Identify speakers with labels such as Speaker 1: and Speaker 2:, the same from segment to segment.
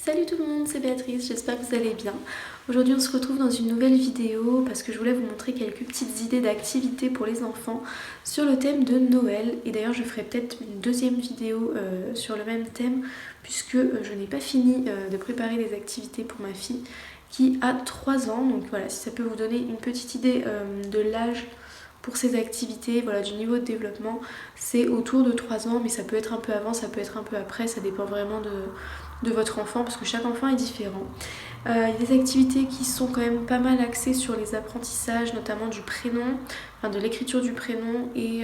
Speaker 1: Salut tout le monde, c'est Béatrice, j'espère que vous allez bien. Aujourd'hui on se retrouve dans une nouvelle vidéo parce que je voulais vous montrer quelques petites idées d'activités pour les enfants sur le thème de Noël. Et d'ailleurs je ferai peut-être une deuxième vidéo sur le même thème puisque je n'ai pas fini de préparer les activités pour ma fille qui a 3 ans. Donc voilà, si ça peut vous donner une petite idée de l'âge pour ces activités, voilà, du niveau de développement, c'est autour de 3 ans, mais ça peut être un peu avant, ça peut être un peu après, ça dépend vraiment de votre enfant parce que chaque enfant est différent. Il y a des activités qui sont quand même pas mal axées sur les apprentissages, notamment du prénom, enfin de l'écriture du prénom et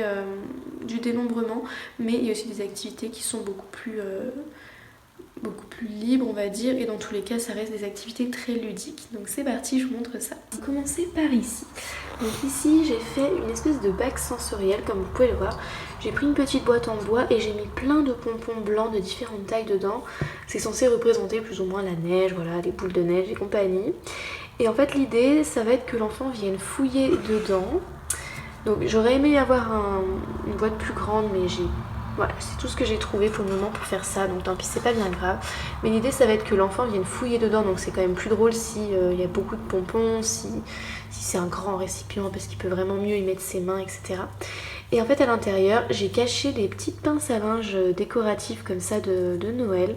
Speaker 1: du dénombrement, mais il y a aussi des activités qui sont beaucoup plus libre on va dire, et dans tous les cas ça reste des activités très ludiques. Donc c'est parti, je vous montre ça. On va commencer par ici. Donc ici j'ai fait une espèce de bac sensoriel comme vous pouvez le voir. J'ai pris une petite boîte en bois et j'ai mis plein de pompons blancs de différentes tailles dedans. C'est censé représenter plus ou moins la neige, voilà, les boules de neige et compagnie. Et en fait l'idée ça va être que l'enfant vienne fouiller dedans. Donc j'aurais aimé avoir une boîte plus grande, mais voilà, c'est tout ce que j'ai trouvé pour le moment pour faire ça, donc tant pis, c'est pas bien grave. Mais l'idée ça va être que l'enfant vienne fouiller dedans, donc c'est quand même plus drôle si y a beaucoup de pompons, si c'est un grand récipient, parce qu'il peut vraiment mieux y mettre ses mains, etc. Et en fait à l'intérieur j'ai caché des petites pinces à linge décoratives comme ça de Noël.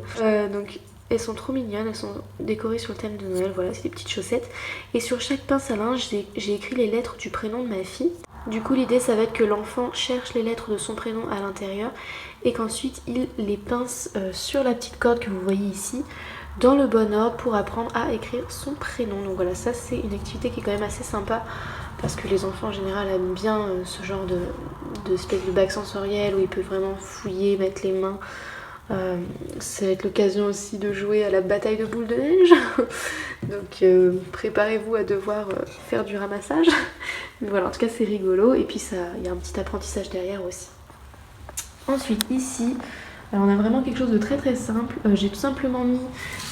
Speaker 1: Donc elles sont trop mignonnes, elles sont décorées sur le thème de Noël, voilà, c'est des petites chaussettes. Et sur chaque pince à linge j'ai écrit les lettres du prénom de ma fille. Du coup l'idée ça va être que l'enfant cherche les lettres de son prénom à l'intérieur et qu'ensuite il les pince sur la petite corde que vous voyez ici dans le bon ordre pour apprendre à écrire son prénom. Donc voilà, ça c'est une activité qui est quand même assez sympa parce que les enfants en général aiment bien ce genre de espèce de bac sensoriel où ils peuvent vraiment fouiller, mettre les mains. Ça va être l'occasion aussi de jouer à la bataille de boules de neige. Donc préparez-vous à devoir faire du ramassage. Mais voilà, en tout cas c'est rigolo et puis il y a un petit apprentissage derrière aussi. Ensuite ici, alors on a vraiment quelque chose de très très simple. J'ai tout simplement mis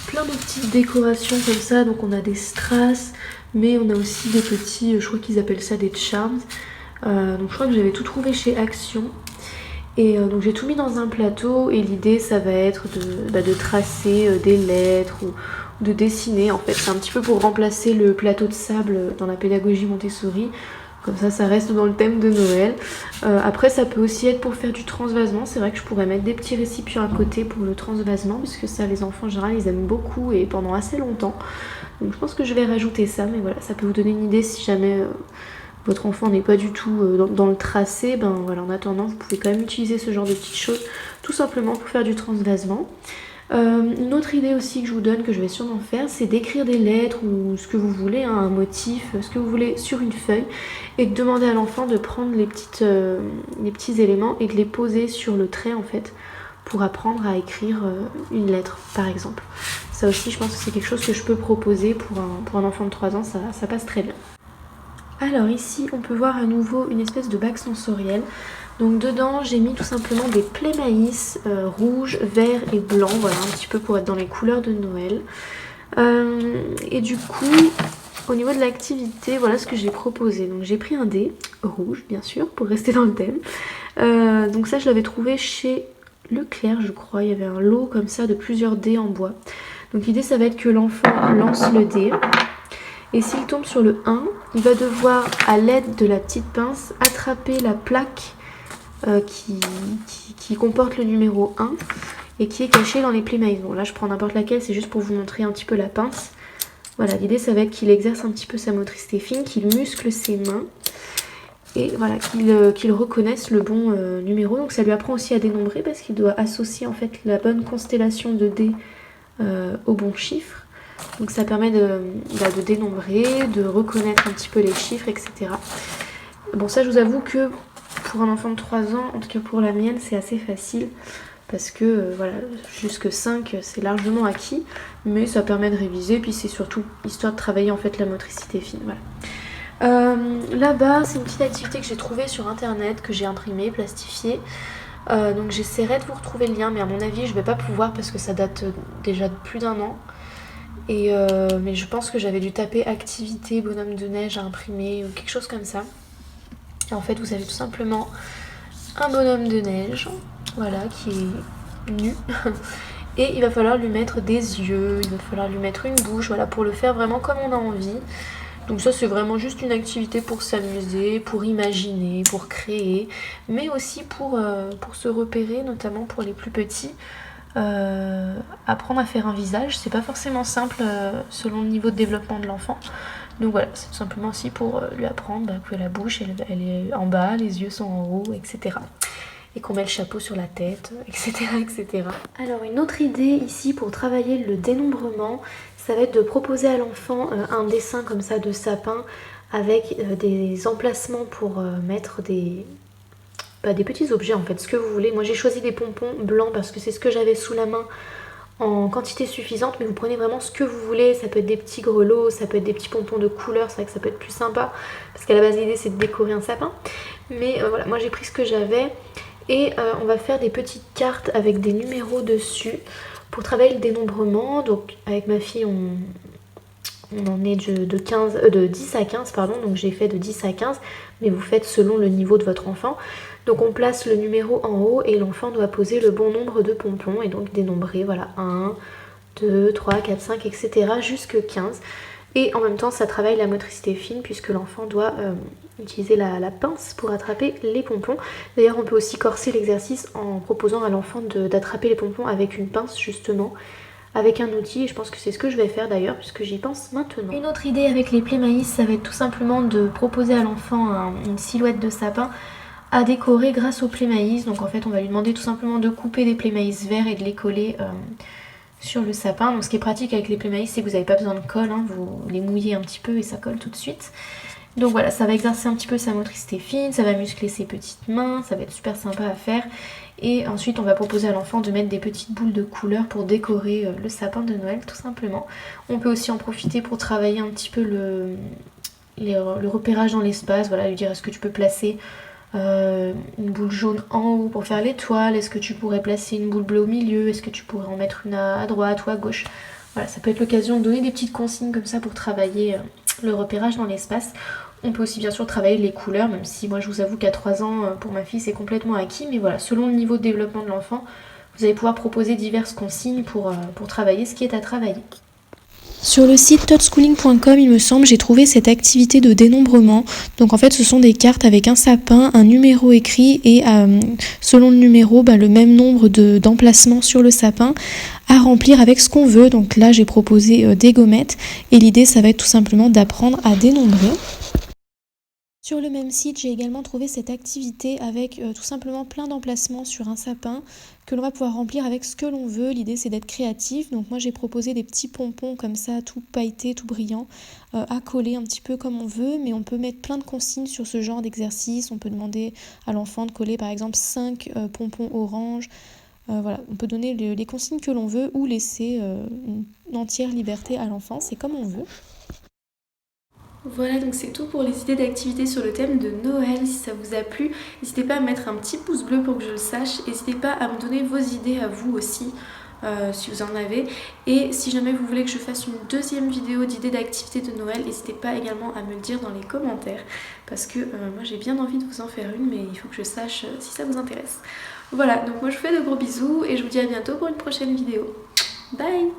Speaker 1: plein de petites décorations comme ça. Donc on a des strass, mais on a aussi des petits, je crois qu'ils appellent ça des charms. Donc je crois que j'avais tout trouvé chez Action. Et donc j'ai tout mis dans un plateau et l'idée ça va être de tracer des lettres ou de dessiner. En fait c'est un petit peu pour remplacer le plateau de sable dans la pédagogie Montessori. Comme ça reste dans le thème de Noël. Après ça peut aussi être pour faire du transvasement. C'est vrai que je pourrais mettre des petits récipients à côté pour le transvasement parce que ça les enfants en général ils aiment beaucoup et pendant assez longtemps. Donc je pense que je vais rajouter ça, mais voilà, ça peut vous donner une idée si jamais votre enfant n'est pas du tout dans le tracé, ben voilà, en attendant vous pouvez quand même utiliser ce genre de petites choses tout simplement pour faire du transvasement. Une autre idée aussi que je vous donne, que je vais sûrement faire, c'est d'écrire des lettres ou ce que vous voulez, hein, un motif, ce que vous voulez sur une feuille et de demander à l'enfant de prendre les petits éléments et de les poser sur le trait en fait pour apprendre à écrire une lettre par exemple. Ça aussi je pense que c'est quelque chose que je peux proposer pour un enfant de 3 ans, ça passe très bien. Alors ici on peut voir à nouveau une espèce de bac sensoriel. Donc dedans j'ai mis tout simplement des plaies maïs rouges, verts et blancs, voilà, un petit peu pour être dans les couleurs de Noël. Et du coup au niveau de l'activité, voilà ce que j'ai proposé. Donc j'ai pris un dé rouge bien sûr pour rester dans le thème. Donc ça je l'avais trouvé chez Leclerc je crois, il y avait un lot comme ça de plusieurs dés en bois. Donc l'idée ça va être que l'enfant lance le dé. Et s'il tombe sur le 1, il va devoir, à l'aide de la petite pince, attraper la plaque qui comporte le numéro 1 et qui est cachée dans les plaies maïs. Bon là je prends n'importe laquelle, c'est juste pour vous montrer un petit peu la pince. Voilà, l'idée ça va être qu'il exerce un petit peu sa motricité fine, qu'il muscle ses mains et voilà, qu'il reconnaisse le bon numéro. Donc ça lui apprend aussi à dénombrer parce qu'il doit associer en fait la bonne constellation de dés au bon chiffre. Donc ça permet de dénombrer, de reconnaître un petit peu les chiffres, etc. Bon ça je vous avoue que pour un enfant de 3 ans, en tout cas pour la mienne, c'est assez facile. Parce que voilà, jusque 5 c'est largement acquis. Mais ça permet de réviser, puis c'est surtout histoire de travailler en fait la motricité fine. Voilà. Là-bas c'est une petite activité que j'ai trouvée sur internet, que j'ai imprimée, plastifiée. Donc j'essaierai de vous retrouver le lien, mais à mon avis je vais pas pouvoir parce que ça date déjà de plus d'1 an. Mais je pense que j'avais dû taper activité bonhomme de neige à imprimer ou quelque chose comme ça. Et en fait vous avez tout simplement un bonhomme de neige, voilà, qui est nu Et il va falloir lui mettre des yeux, il va falloir lui mettre une bouche, voilà, pour le faire vraiment comme on a envie. Donc ça c'est vraiment juste une activité pour s'amuser, pour imaginer, pour créer, mais aussi pour se repérer, notamment pour les plus petits. Apprendre à faire un visage, c'est pas forcément simple selon le niveau de développement de l'enfant. Donc voilà, c'est tout simplement aussi pour lui apprendre que la bouche elle est en bas, les yeux sont en haut, etc. Et qu'on met le chapeau sur la tête, etc., etc. Alors une autre idée ici pour travailler le dénombrement, ça va être de proposer à l'enfant un dessin comme ça de sapin avec des emplacements pour mettre des petits objets en fait, ce que vous voulez. Moi j'ai choisi des pompons blancs parce que c'est ce que j'avais sous la main en quantité suffisante, mais vous prenez vraiment ce que vous voulez. Ça peut être des petits grelots, ça peut être des petits pompons de couleur, c'est vrai que ça peut être plus sympa parce qu'à la base l'idée c'est de décorer un sapin. Mais voilà, moi j'ai pris ce que j'avais et on va faire des petites cartes avec des numéros dessus pour travailler le dénombrement. Donc avec ma fille on en est de 10 à 15, pardon, donc j'ai fait de 10 à 15, mais vous faites selon le niveau de votre enfant. Donc on place le numéro en haut et l'enfant doit poser le bon nombre de pompons et donc dénombrer, voilà, 1, 2, 3, 4, 5, etc. jusque 15. Et en même temps ça travaille la motricité fine puisque l'enfant doit utiliser la pince pour attraper les pompons. D'ailleurs on peut aussi corser l'exercice en proposant à l'enfant d'attraper les pompons avec une pince justement, avec un outil, et je pense que c'est ce que je vais faire d'ailleurs puisque j'y pense maintenant. Une autre idée avec les plaies maïs, ça va être tout simplement de proposer à l'enfant une silhouette de sapin à décorer grâce aux plaies maïs. Donc en fait on va lui demander tout simplement de couper des plaies maïs verts et de les coller sur le sapin. Donc ce qui est pratique avec les plaies maïs, c'est que vous n'avez pas besoin de colle, hein, vous les mouillez un petit peu et ça colle tout de suite. Donc voilà, ça va exercer un petit peu sa motricité fine, ça va muscler ses petites mains, ça va être super sympa à faire. Et ensuite on va proposer à l'enfant de mettre des petites boules de couleur pour décorer le sapin de Noël tout simplement. On peut aussi en profiter pour travailler un petit peu le repérage dans l'espace, voilà, lui dire est-ce que tu peux placer une boule jaune en haut pour faire l'étoile, est-ce que tu pourrais placer une boule bleue au milieu, est-ce que tu pourrais en mettre une à droite ou à gauche. Voilà, ça peut être l'occasion de donner des petites consignes comme ça pour travailler le repérage dans l'espace. On peut aussi bien sûr travailler les couleurs, même si moi je vous avoue qu'à 3 ans, pour ma fille c'est complètement acquis, mais voilà, selon le niveau de développement de l'enfant, vous allez pouvoir proposer diverses consignes pour travailler ce qui est à travailler. Sur le site thoughtschooling.com, il me semble, j'ai trouvé cette activité de dénombrement. Donc en fait, ce sont des cartes avec un sapin, un numéro écrit et selon le numéro, le même nombre d'emplacements sur le sapin à remplir avec ce qu'on veut. Donc là, j'ai proposé des gommettes et l'idée, ça va être tout simplement d'apprendre à dénombrer. Sur le même site, j'ai également trouvé cette activité avec tout simplement plein d'emplacements sur un sapin que l'on va pouvoir remplir avec ce que l'on veut. L'idée c'est d'être créatif, donc moi j'ai proposé des petits pompons comme ça, tout pailletés, tout brillants, à coller un petit peu comme on veut, mais on peut mettre plein de consignes sur ce genre d'exercice. On peut demander à l'enfant de coller par exemple 5 pompons orange. Voilà, on peut donner les consignes que l'on veut ou laisser une entière liberté à l'enfant, c'est comme on veut. Voilà, donc c'est tout pour les idées d'activités sur le thème de Noël. Si ça vous a plu, n'hésitez pas à mettre un petit pouce bleu pour que je le sache. N'hésitez pas à me donner vos idées à vous aussi, si vous en avez. Et si jamais vous voulez que je fasse une deuxième vidéo d'idées d'activités de Noël, n'hésitez pas également à me le dire dans les commentaires. Parce que moi j'ai bien envie de vous en faire une, mais il faut que je sache si ça vous intéresse. Voilà, donc moi je vous fais de gros bisous et je vous dis à bientôt pour une prochaine vidéo. Bye!